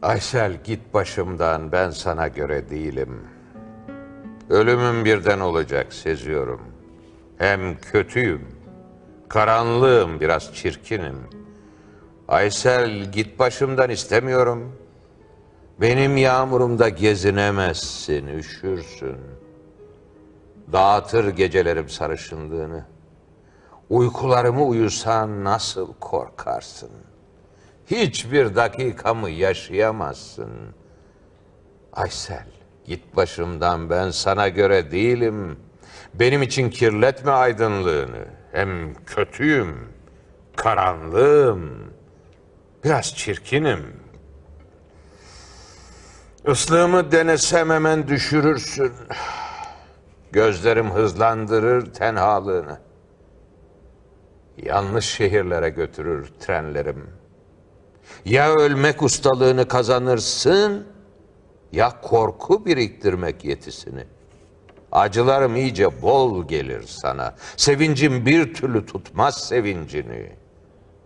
Aysel, git başımdan, ben sana göre değilim. Ölümüm birden olacak seziyorum. Hem kötüyüm, karanlığım, biraz çirkinim. Aysel, git başımdan, istemiyorum. Benim yağmurumda gezinemezsin, üşürsün. Dağıtır gecelerim sarışınlığını. Uykularımı uyusan nasıl korkarsın? Hiçbir dakikamı yaşayamazsın. Aysel, git başımdan, ben sana göre değilim. Benim için kirletme aydınlığını. Hem kötüyüm, karanlığım, biraz çirkinim. Islığımı denesem hemen düşürürsün. Gözlerim hızlandırır tenhalığını. Yanlış şehirlere götürür trenlerim. Ya ölmek ustalığını kazanırsın, ya korku biriktirmek yetisini. Acılarım iyice bol gelir sana. Sevincim bir türlü tutmaz sevincini.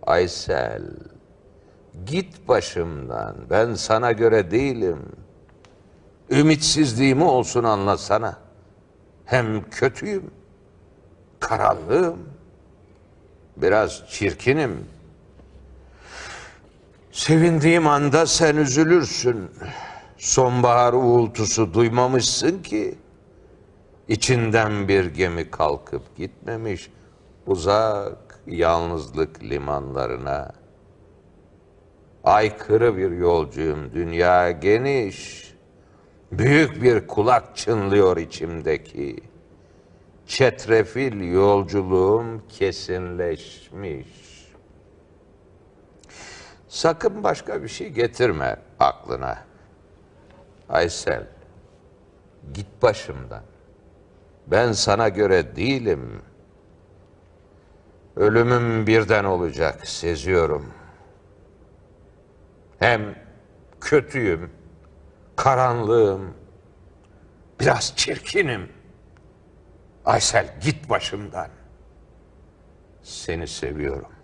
Aysel, git başımdan, ben sana göre değilim. Ümitsizliğimi olsun anlasana. Hem kötüyüm, karanlığım, biraz çirkinim. Sevindiğim anda sen üzülürsün. Sonbahar uğultusu duymamışsın ki. İçinden bir gemi kalkıp gitmemiş uzak yalnızlık limanlarına. Aykırı bir yolcuyum, dünya geniş. Büyük bir kulak çınlıyor içimdeki. Çetrefil yolculuğum kesinleşmiş. Sakın başka bir şey getirme aklına. Aysel, git başımdan. Ben sana göre değilim. Ölümüm birden olacak seziyorum. Hem kötüyüm, karanlığım, biraz çirkinim. Aysel, git başımdan. Seni seviyorum.